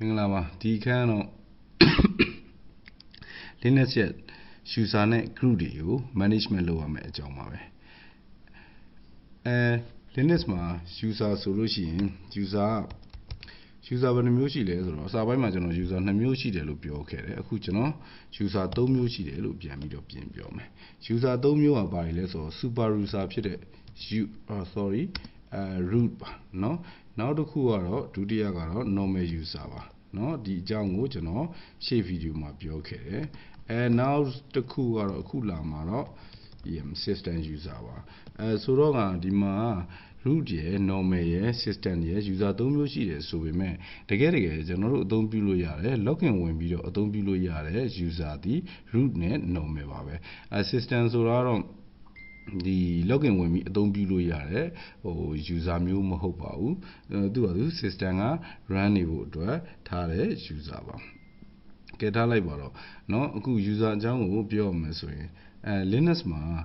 Minglava, the kind of Linux yet, Susane Crudio, management lower Majamawe. Linux ma, Susa solution, Susa when the music is or Sabimagino use on the music de Lupio, a cucino, Susa do music de Lupia Mido Piome. Susa do mu by less or Subaru Sapide, root, no? Now the Kuaro, to the Agaro, no me use Sava. No, the Jango, you know, shape video might be okay. And now the Kula Maro, system user. So long the ma root ye, no me, system yes, user don't use so we may. The get a general don't below yare, locking when video don't below yare, user the root net, no me. Assistance or the login when we don't be loyal or use a new mahopau, do a system run it would tare use our get a labor. No good user jungle pure mesoy. Linus ma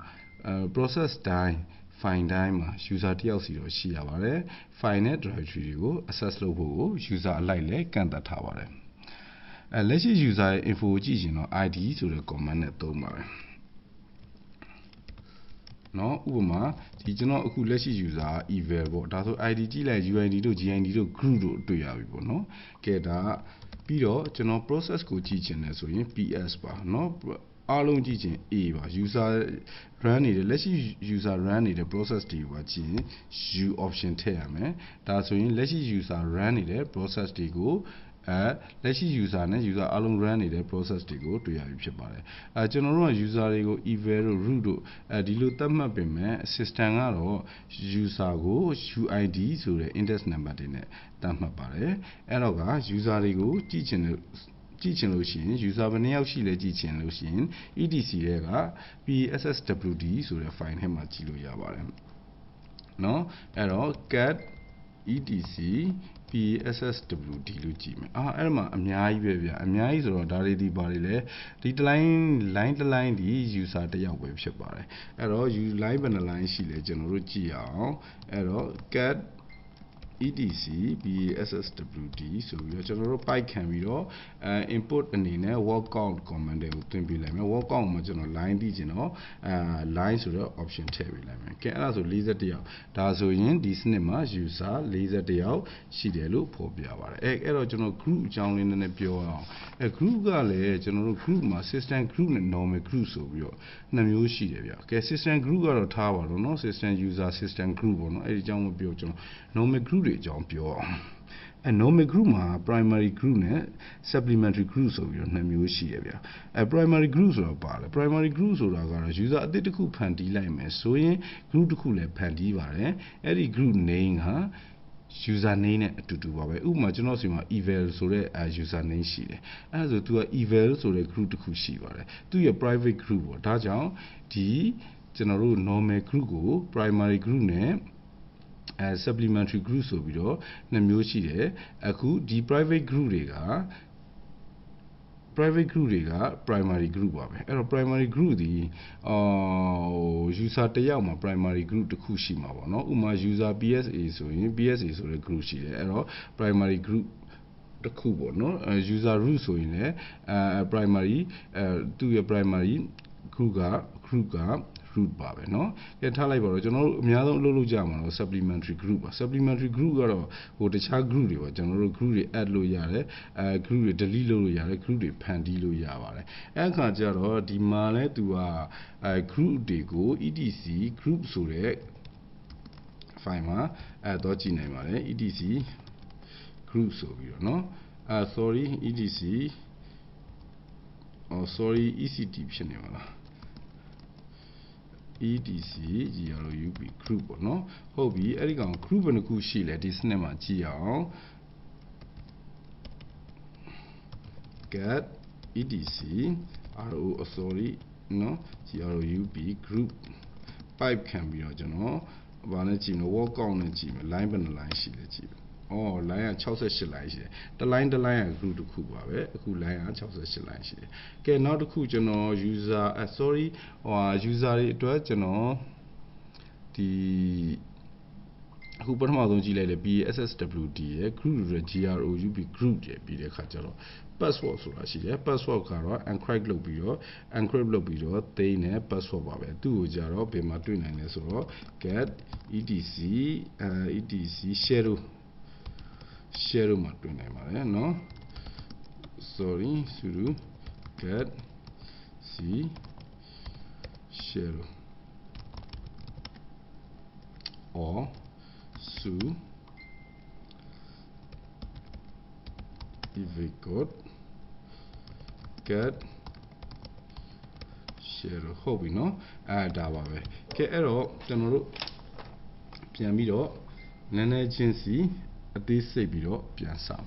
process time. Fine time, user TLC or she avare, fine directory go, access logo, user like and that tower. Let's use info ID to the command at Tomar. No, Uma, the general who lets user eval, that's ID like UID to GID to crude to Yavibo, no? Get a Piro, general process go teaching so in PS bar, no? Along teaching Eva, user run it, let's user run it, the process to watching, you option term, that's when let's user run it, process to go. Let's use user along run the process to go to your general user go ever root dilu tama payment system user go UID so the index number in tama pare user go teaching lotion user teaching lotion etc PSSWD so the fine him at no cat etc PSSWD လို့ကြည့်မယ်အဲ့မှာအများကြီးပဲဗျအများကြီးဆိုတော့ဒါတွေဒီပါလေလေဒီတစ်လိုင်းတစ်လိုင်းဒီ user တစ်ယောက်ပဲဖြစ်ပါတယ်အဲ့တော့ line ဘယ်နှ line ရှိလဲကျွန်တော်တို့ကြည့်အောင်အဲ့တော့ cat etc PSSWD ဆိုပြီးတော့ကျွန်တော်တို့ pipe ခံပြီးတော့input အနေနဲ့ word count command တွေကိုသွင်းပေးလိုက်မယ် word count မှာကျွန်တော် line သိချင်တော့line ဆိုတော့ option ထည့်ပေးလိုက်မယ်ကဲအဲ့ဒါဆို41ယောက်ဒါဆိုရင်ဒီစနစ်မှာ user 41ယောက်ရှိတယ်လို့ဖော်ပြပါတယ်အဲ့တော့ကျွန်တော် group အကြောင်းလေးနည်းနည်းပြောအောင်group ကလည်းကျွန်တော်တို့ group မှာ system group နဲ့ normal group ဆိုပြီးတော့နှစ်မျိုးရှိတယ်ဗျကဲ system group ကတော့ထားပါတော့เนาะ system user system group ပေါ့เนาะအဲ့ဒီအကြောင်းကိုပြောကျွန်တော် normal group တွေအကြောင်းပြောအောင်normal group မှာ primary group နဲ့ supplementary group ဆိုပြီးတော့နှစ်မျိုးရှိရဗျprimary group ဆိုတော့ပါလေ primary group ဆိုတာကတော့ user အသစ်တစ်ခုဖန်တီးလိုက်မယ်ဆိုရင် group တစ်ခုလည်းဖန်တီးပါတယ်အဲ့ဒီ group name ဟာ user name နဲ့အတူတူပါပဲဥပမာကျွန်တော်စီမှာ eval ဆိုတဲ့ user name ရှိတယ်အဲ့ဒါဆို तू က eval ဆိုတဲ့ group တစ်ခုရှိပါတယ်သူ့ရဲ့ private group ပေါ့ဒါကြောင့်ဒီကျွန်တော်တို့ normal group ကို primary group နဲ့supplementary group ဆိုပြီးတော့နှစ်မျိုးရှိတယ်အခုဒီ private group တွေက primary group ပါပဲအဲ့တော့ primary group ဒီuser တစ်ယောက်မှာ primary group တစ်ခုရှိမှာပေါ့နော်ဥပမာ user PSA ဆိုရင် PSA ဆိုတဲ့ group ရှိတယ်အဲ့တော့ primary group တစ်ခုပေါ့နော်user root ဆိုရင်လည်းprimary သူ့ရဲ့ primary group က root ပါပဲเนาะကဲထားလိုက်ပါတော့ကျွန်တော်တို့အများဆုံးအလုပ်လုပ်ကြမှာတော့ supplementary group ပါ supplementary group ကတော့ဟိုတခြား group တွေပေါ့ကျွန်တော်တို့ group တွေ add လုပ်ရတယ်group တွေ delete လုပ်လို့ရတယ် group တွေဖန်တီးလို့ရပါတယ်အဲ့အခါကျတော့ဒီမှာလဲသူကgroup တွေကို etc group ဆိုတဲ့ file မှာတော့ကြည့်နိုင်ပါတယ် etc group ဆိုပြီးတော့เนาะsorry etc ect ဖြစ်နေပါလားetc group ပေါ့နော်ဟုတ်ပြီအဲ့ဒီကောင် group ဘယ်နှခုရှိလဲဒီစနစ်မှာကြည့်အောင် get etcနော် group pipe ခံပြီးတော့ကျွန်တော်ဘာနဲ့ကြည့်မလဲ word count နဲ့ကြည့်မယ် line ဘယ်နှ line ရှိလဲကြည့်line က68 line ရှိတယ်တစ် line တစ် line က group တစ်ခုပါပဲအခု line က68 line ရှိတယ်ကဲနောက်တစ်ခုကျွန်တော် user user တွေအတွက်ကျွန်တော်ဒီ အခုပထမဆုံးကြည့်လိုက်တယ် PSSWD ရဲ့ group ရဲ့ GROUP group ရဲ့ပြီးတဲ့ခါကျတော့ password ဆိုတာရှိတယ် password ကတော့ encrypt လုပ်ပြီးတော့ encrypt လုပ်ပြီးတော့သိမ်းတဲ့ password ပါပဲသူ့ကိုကြတော့ဘယ်မှာတွေ့နိုင်လဲဆိုတော့ get etc share မှာတွေ့နိုင်ပါတယ်เนาะ sorry sudo get c share or su if we got get share ဟုတ်ပြီเนาะဒါပါပဲကဲအဲ့တော့ကျွန်တော်တို့ပြန်ပြီးတော့နည်းနည်းချင်းစီအသေးစိတ်ပြီးတော့ပြန်စမ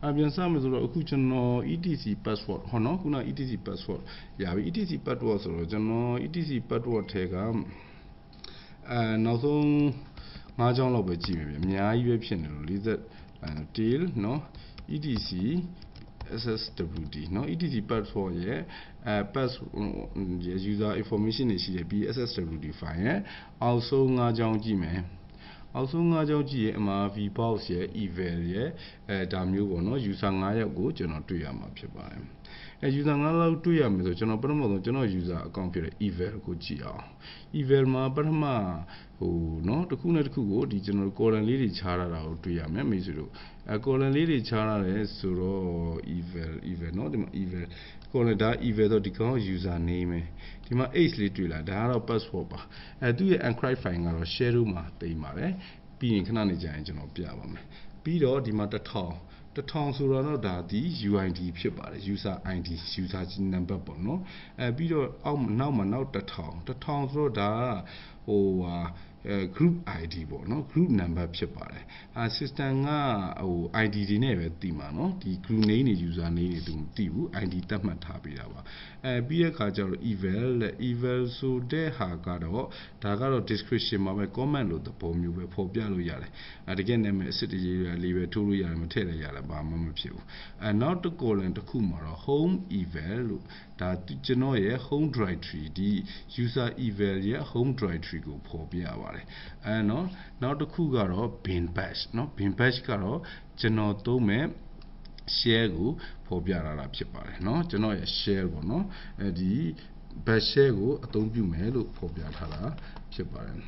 ယ်ပြန်စမယ်ဆိုတော့အခုကျွန်တော် etc password ဟောနော်ခုန etc password ရပြီ etc password ဆိုတော့ကျွန်တော် etc password ထဲကနောက်ဆုံး5ကြောင်းလောက်ပဲကြည့်မယ်ဗျအများကြီးပဲဖြစ်နေလို့40 tail เนาะ etc sswd เนาะ etc password ရဲ့ user information တွေရှိတယ်ပြီး sswd file ရဲ့အောက်ဆုံး5ကြောင်းကြည့်မယ်အောက်ဆုံး5ကြောင်းကြည့်ရင်အမှာ vbox ရဲ့ eval ရဲ့ဒါမျိုးပေါ့နော် user 5ယောက်ကိုကျွန်တော်တွေ့ရမှာဖြစ်ပါတယ်user 5လောက်တွေ့ရမယ်ဆိုကျွန်တော်ပထမဆုံးကျွန်တော် user account ဖြစ်တဲ့ eval ကိုကြည့်အောင် eval မှာပထမเนาะတစ်ခုနဲ့တစ်ခုကိုဒီကျွန်တော် column လေးတွေခြားထားတာကိုတွေ့ရမယ်မိတ်ဆွေတို့column လေးတွေခြားထားတယ်ဆိုတော့ eval เนาะဒီမှာ eval column ဒါ eval ဆိုဒီကောင် user name ပဲဒီမှာ h လေးတွေ့လာဒါကတော့ password ပါသူ့ရဲ့ encrypt file ကတော့ share မှာသိမ်းပါတယ်ပြီးရင်ခဏနေကြရင်ကျွန်တော်ပြပါမယ်ပြီးတော့ဒီမှာ1000ဆိုတော့ဒါဒီ UID ဖြစ်ပါတယ် user ID user number ပေါ့နော်ပြီးတော့နောက်မှာနောက်1000ဆိုတော့ဒါgroup ID ပေါ့နော် group number ဖြစ်ပါတယ်system ကID တွေနဲ့ပဲတည်မှာနော်ဒီ group name တွေ user name တွေသူမသိဘူး ID သတ်မှတ်ထားပေးတာပါပြီးတဲ့အခါကျတော့ eval ဆိုတဲ့ဟာကတော့ဒါကတော့ description မှာပဲ comment လို့သဘောမျိုးပဲဖော်ပြလို့ရတယ်တကယ်နာမည်အစစ်တရေလေးပဲထိုးလို့ရတယ်မထည့်လည်းရတယ်ဘာမှမဖြစ်ဘူးနောက်တစ် column တစ်ခုမှာတော့ home eval လို့ဒါကျွန်တော်ရဲ့ home directory ဒီ user eval ရဲ့ home directory ကိုဖော်ပြပါတယ်နော်နောက်တစ်ခုကတော့ bin bash နော် bin bash ကတော့ကျွန်တော်သုံးမဲ့ share ကိုဖော်ပြထားတာဖြစ်ပါတယ်เนาะကျွန်တော်ရဲ့ share ပေါ့เนาะဒီ bash share ကိုအသုံးပြုမယ်လို့ဖော်ပြထားတာဖြစ်ပါတယ်